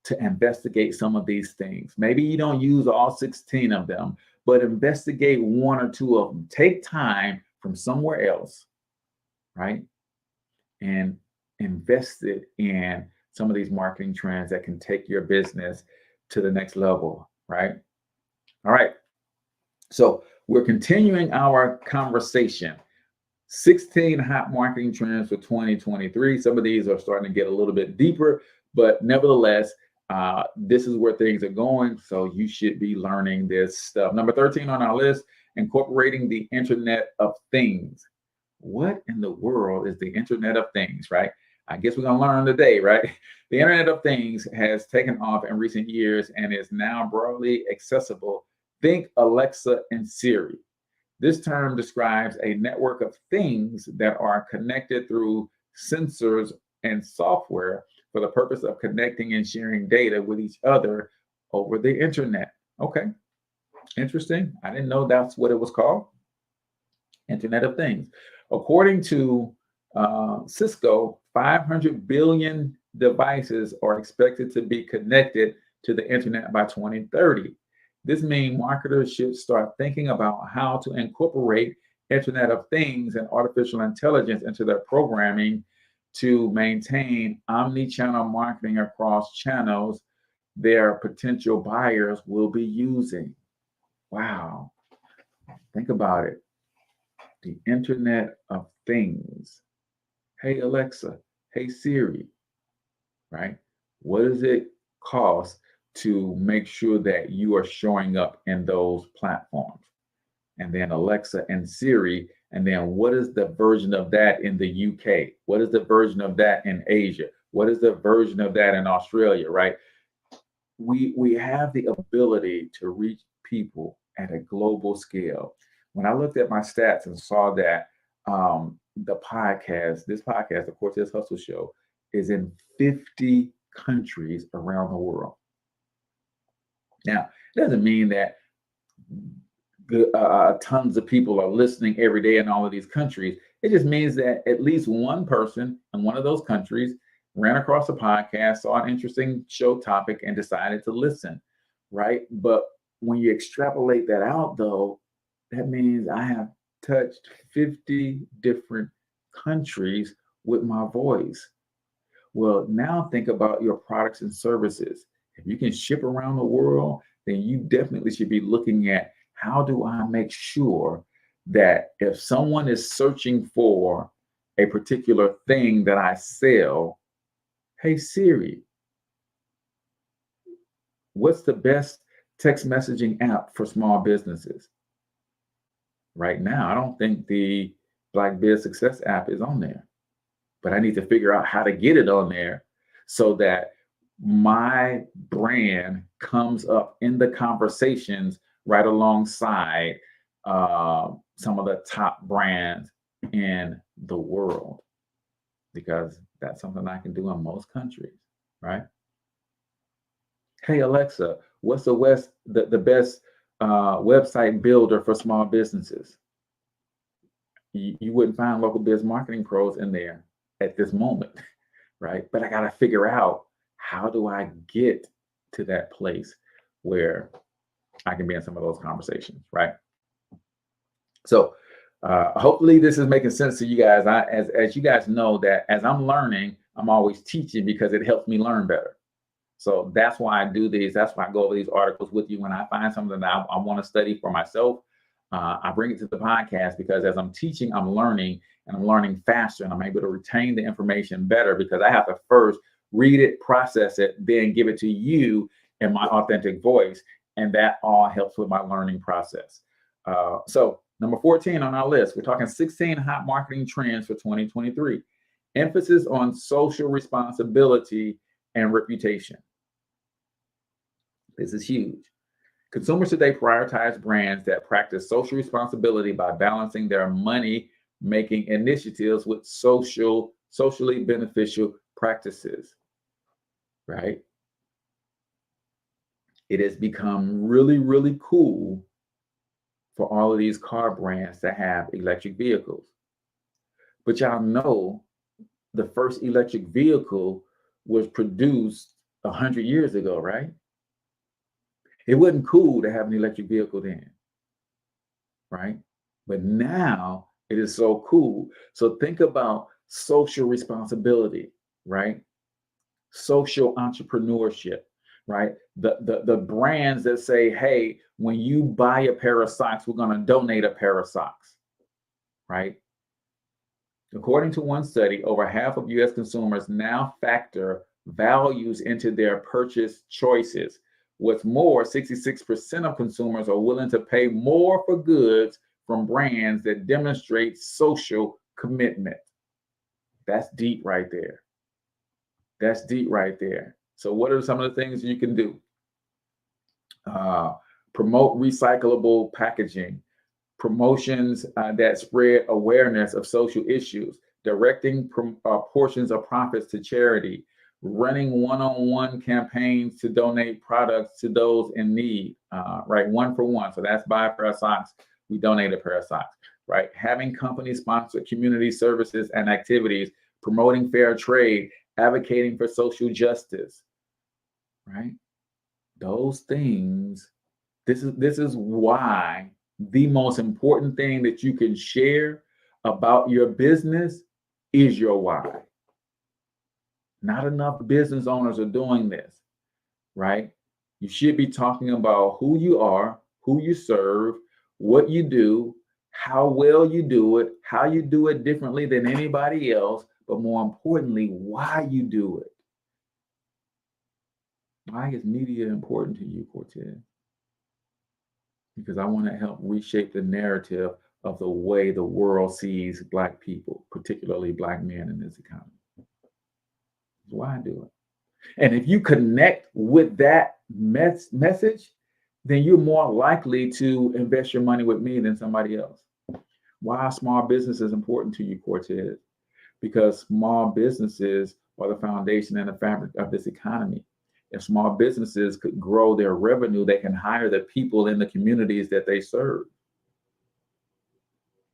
to investigate some of these things. Maybe you don't use all 16 of them, but investigate one or two of them. Take time from somewhere else, right? And invest it in some of these marketing trends that can take your business to the next level, right? All right. So we're continuing our conversation. 16 hot marketing trends for 2023. Some of these are starting to get a little bit deeper, but nevertheless, this is where things are going. So you should be learning this stuff. Number 13 on our list, incorporating the Internet of Things. What in the world is the Internet of Things, right? I guess we're going to learn today, right? The Internet of Things has taken off in recent years and is now broadly accessible. Think Alexa and Siri. This term describes a network of things that are connected through sensors and software for the purpose of connecting and sharing data with each other over the internet. Okay, interesting. I didn't know that's what it was called. Internet of Things. According to Cisco, 500 billion devices are expected to be connected to the internet by 2030. This means marketers should start thinking about how to incorporate Internet of Things and artificial intelligence into their programming to maintain omni-channel marketing across channels their potential buyers will be using. Wow. Think about it. The Internet of Things. Hey, Alexa. Hey, Siri. Right? What does it cost to make sure that you are showing up in those platforms? And then Alexa and Siri. And then what is the version of that in the UK? What is the version of that in Asia? What is the version of that in Australia, right? We have the ability to reach people at a global scale. When I looked at my stats and saw that this podcast, the Cortez Hustle Show, is in 50 countries around the world. Now, it doesn't mean that tons of people are listening every day in all of these countries. It just means that at least one person in one of those countries ran across a podcast, saw an interesting show topic, and decided to listen, right? But when you extrapolate that out, though, that means I have touched 50 different countries with my voice. Well, now think about your products and services. If you can ship around the world, then you definitely should be looking at, how do I make sure that if someone is searching for a particular thing that I sell, hey Siri, what's the best text messaging app for small businesses? Right now, I don't think the Black Biz Success app is on there, but I need to figure out how to get it on there so that my brand comes up in the conversations right alongside some of the top brands in the world, because that's something I can do in most countries, right? Hey Alexa, what's the best website builder for small businesses? You wouldn't find local biz marketing pros in there at this moment, right? But I got to figure out, how do I get to that place where I can be in some of those conversations, right? So hopefully this is making sense to you guys. As you guys know, that as I'm learning, I'm always teaching because it helps me learn better. So that's why I do these. That's why I go over these articles with you. When I find something that I want to study for myself, I bring it to the podcast, because as I'm teaching, I'm learning, and I'm learning faster, and I'm able to retain the information better, because I have to first read it, process it, then give it to you in my authentic voice. And that all helps with my learning process. So number 14 on our list, we're talking 16 hot marketing trends for 2023. Emphasis on social responsibility and reputation. This is huge. Consumers today prioritize brands that practice social responsibility by balancing their money-making initiatives with socially beneficial practices, right? It has become really, really cool for all of these car brands to have electric vehicles. But y'all know the first electric vehicle was produced 100 years ago, right? It wasn't cool to have an electric vehicle then, right? But now it is so cool. So think about social responsibility, right? Social entrepreneurship, right? The brands that say, hey, when you buy a pair of socks, we're going to donate a pair of socks, right? According to one study, over half of US consumers now factor values into their purchase choices. What's more, 66% of consumers are willing to pay more for goods from brands that demonstrate social commitment. That's deep right there. That's deep right there. So what are some of the things you can do? Promote recyclable packaging, promotions that spread awareness of social issues, directing portions of profits to charity, running one-on-one campaigns to donate products to those in need, right? 1 for 1. So that's buy a pair of socks, we donate a pair of socks, right? Having companies sponsor community services and activities, promoting fair trade, advocating for social justice, right? Those things, this is why the most important thing that you can share about your business is your why. Not enough business owners are doing this, right? You should be talking about who you are, who you serve, what you do, how well you do it, how you do it differently than anybody else, but more importantly, why you do it. Why is media important to you, Cortez? Because I want to help reshape the narrative of the way the world sees Black people, particularly Black men in this economy. That's why I do it. And if you connect with that message, then you're more likely to invest your money with me than somebody else. Why small business is important to you, Cortez? Because small businesses are the foundation and the fabric of this economy. If small businesses could grow their revenue, they can hire the people in the communities that they serve.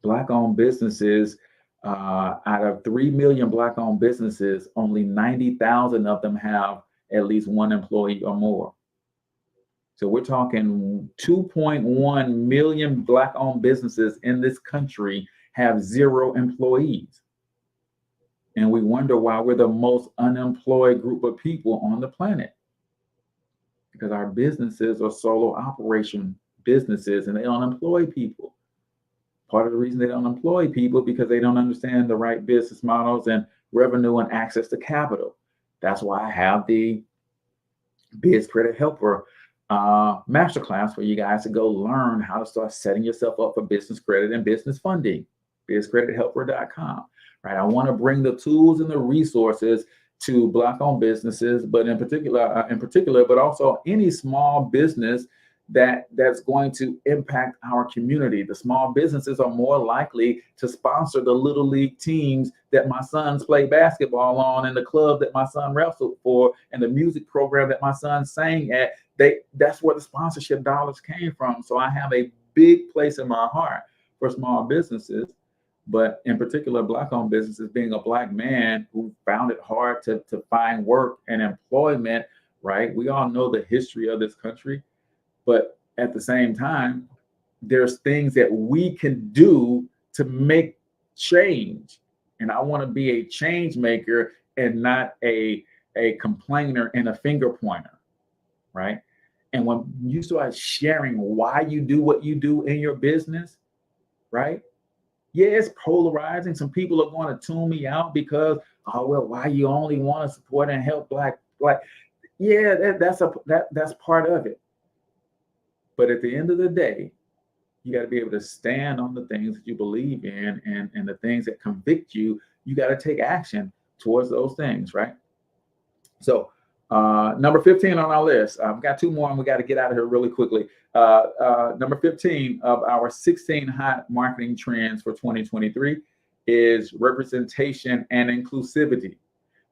Black-owned businesses, out of 3 million Black-owned businesses, only 90,000 of them have at least one employee or more. So we're talking 2.1 million Black-owned businesses in this country have 0 employees. And we wonder why we're the most unemployed group of people on the planet. Because our businesses are solo operation businesses and they don't employ people. Part of the reason they don't employ people because they don't understand the right business models and revenue and access to capital. That's why I have the Biz Credit Helper masterclass for you guys to go learn how to start setting yourself up for business credit and business funding. BizCreditHelper.com. Right. I want to bring the tools and the resources to Black-owned businesses, but in particular, but also any small business that's going to impact our community. The small businesses are more likely to sponsor the little league teams that my sons play basketball on, and the club that my son wrestled for, and the music program that my son sang at. That's where the sponsorship dollars came from. So I have a big place in my heart for small businesses, but in particular, Black-owned businesses. Being a Black man who found it hard to find work and employment, right? We all know the history of this country. But at the same time, there's things that we can do to make change. And I want to be a change maker and not a complainer and a finger pointer, right? And when you start sharing why you do what you do in your business, right? Yeah, it's polarizing. Some people are going to tune me out because, oh, well, why you only want to support and help Black? Yeah, that's part of it. But at the end of the day, you got to be able to stand on the things that you believe in, and the things that convict you. You got to take action towards those things, right? So number 15 on our list, I've got two more and we got to get out of here really quickly. Number 15 of our 16 hot marketing trends for 2023 is representation and inclusivity.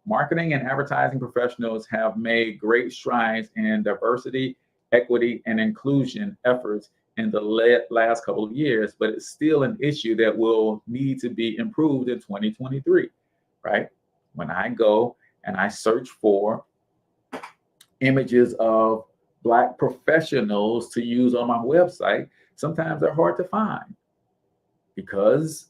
Marketing and advertising professionals have made great strides in diversity, equity, and inclusion efforts in the last couple of years, but it's still an issue that will need to be improved in 2023, right? When I go and I search for images of Black professionals to use on my website, sometimes they're hard to find because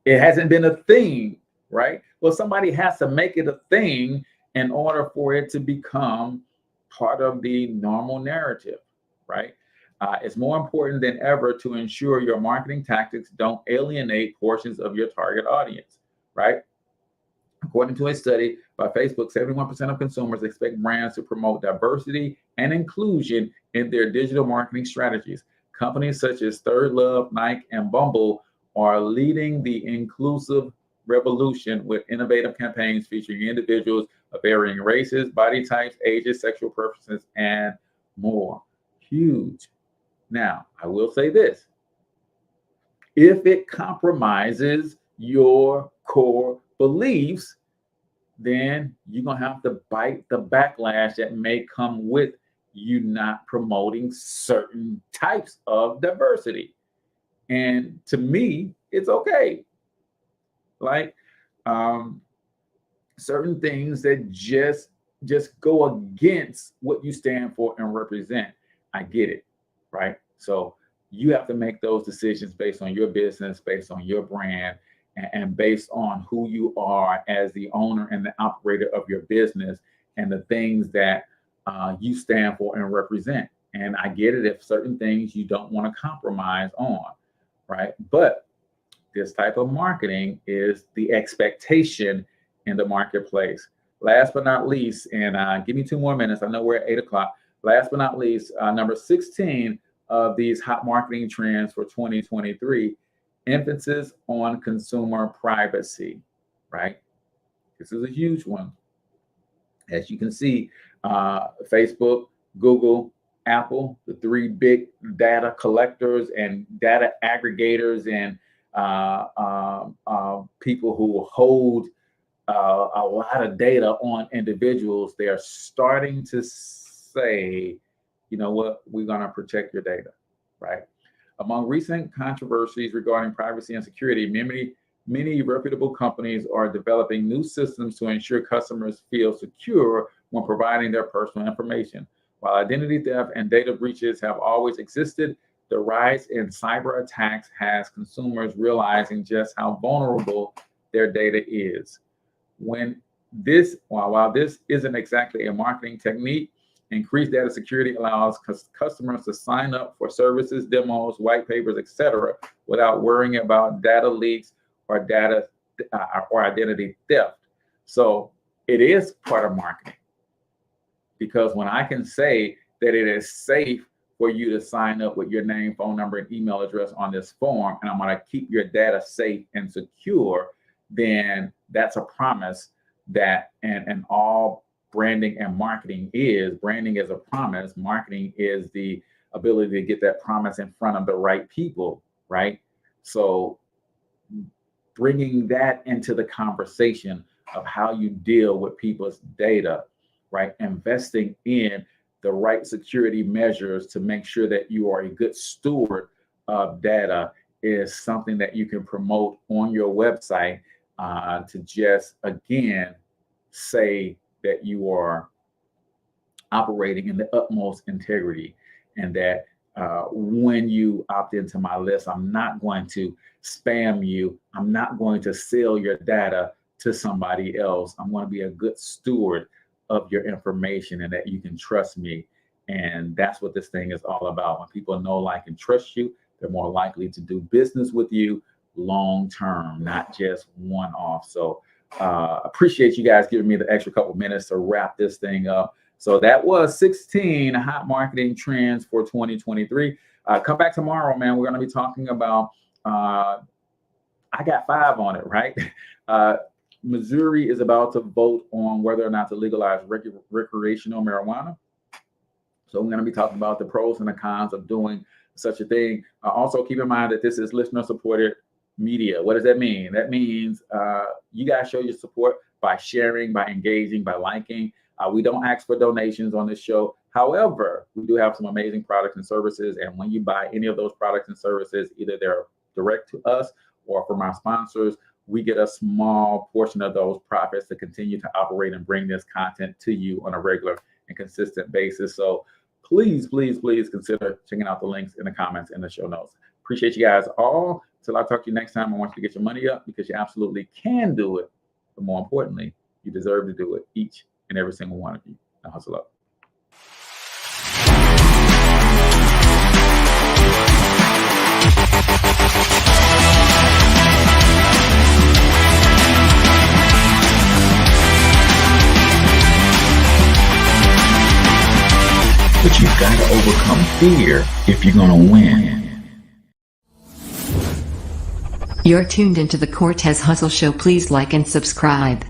it hasn't been a thing, right? Well, somebody has to make it a thing in order for it to become part of the normal narrative, right? It's more important than ever to ensure your marketing tactics don't alienate portions of your target audience, right? According to a study by Facebook, 71% of consumers expect brands to promote diversity and inclusion in their digital marketing strategies. Companies such as Third Love, Nike, and Bumble are leading the inclusive revolution with innovative campaigns featuring individuals of varying races, body types, ages, sexual preferences, and more. Huge. Now, I will say this. If it compromises your core beliefs, then you're going to have to bite the backlash that may come with you not promoting certain types of diversity. And to me, it's okay. Like certain things that just go against what you stand for and represent. I get it, right? So you have to make those decisions based on your business, based on your brand, and based on who you are as the owner and the operator of your business and the things that you stand for and represent. And I get it if certain things you don't want to compromise on, right? But this type of marketing is the expectation in the marketplace. Last but not least, and give me 2 more minutes. I know we're at 8 o'clock. Last but not least, number 16 of these hot marketing trends for 2023, emphasis on consumer privacy, right? This is a huge one. As you can see, Facebook, Google, Apple, the 3 big data collectors and data aggregators and people who hold a lot of data on individuals, they are starting to say, you know what, we're going to protect your data, right? Among recent controversies regarding privacy and security, many reputable companies are developing new systems to ensure customers feel secure when providing their personal information. While identity theft and data breaches have always existed, the rise in cyber attacks has consumers realizing just how vulnerable their data is. While this isn't exactly a marketing technique, Increased data security allows customers to sign up for services, demos, white papers, etc., without worrying about data leaks or data or identity theft. So it is part of marketing, because when I can say that it is safe for you to sign up with your name, phone number, and email address on this form, and I'm going to keep your data safe and secure, then that's a promise that, and all branding and marketing is. Branding is a promise. Marketing is the ability to get that promise in front of the right people, right? So bringing that into the conversation of how you deal with people's data, right? Investing in the right security measures to make sure that you are a good steward of data is something that you can promote on your website, to just, again, say that you are operating in the utmost integrity, and that when you opt into my list, I'm not going to spam you. I'm not going to sell your data to somebody else. I'm going to be a good steward of your information, and that you can trust me. And that's what this thing is all about. When people know, like, and trust you, they're more likely to do business with you long term, not just one off. So appreciate you guys giving me the extra couple minutes to wrap this thing up. So that was 16 hot marketing trends for 2023. Come back tomorrow, man. We're going to be talking about, I got 5 on it, right? Missouri is about to vote on whether or not to legalize recreational marijuana. So we're going to be talking about the pros and the cons of doing such a thing. Also, keep in mind that this is listener-supported media. What does that mean? That means you guys show your support by sharing, by engaging, by liking. We don't ask for donations on this show. However, we do have some amazing products and services. And when you buy any of those products and services, either they're direct to us or from our sponsors, we get a small portion of those profits to continue to operate and bring this content to you on a regular and consistent basis. So please, please, please consider checking out the links in the comments and the show notes. Appreciate you guys all. Till I talk to you next time, I want you to get your money up, because you absolutely can do it. But more importantly, you deserve to do it, each and every single one of you. Now hustle up. But you've got to overcome fear if you're going to win. You're tuned into the Cortez Hustle Show. Please like and subscribe.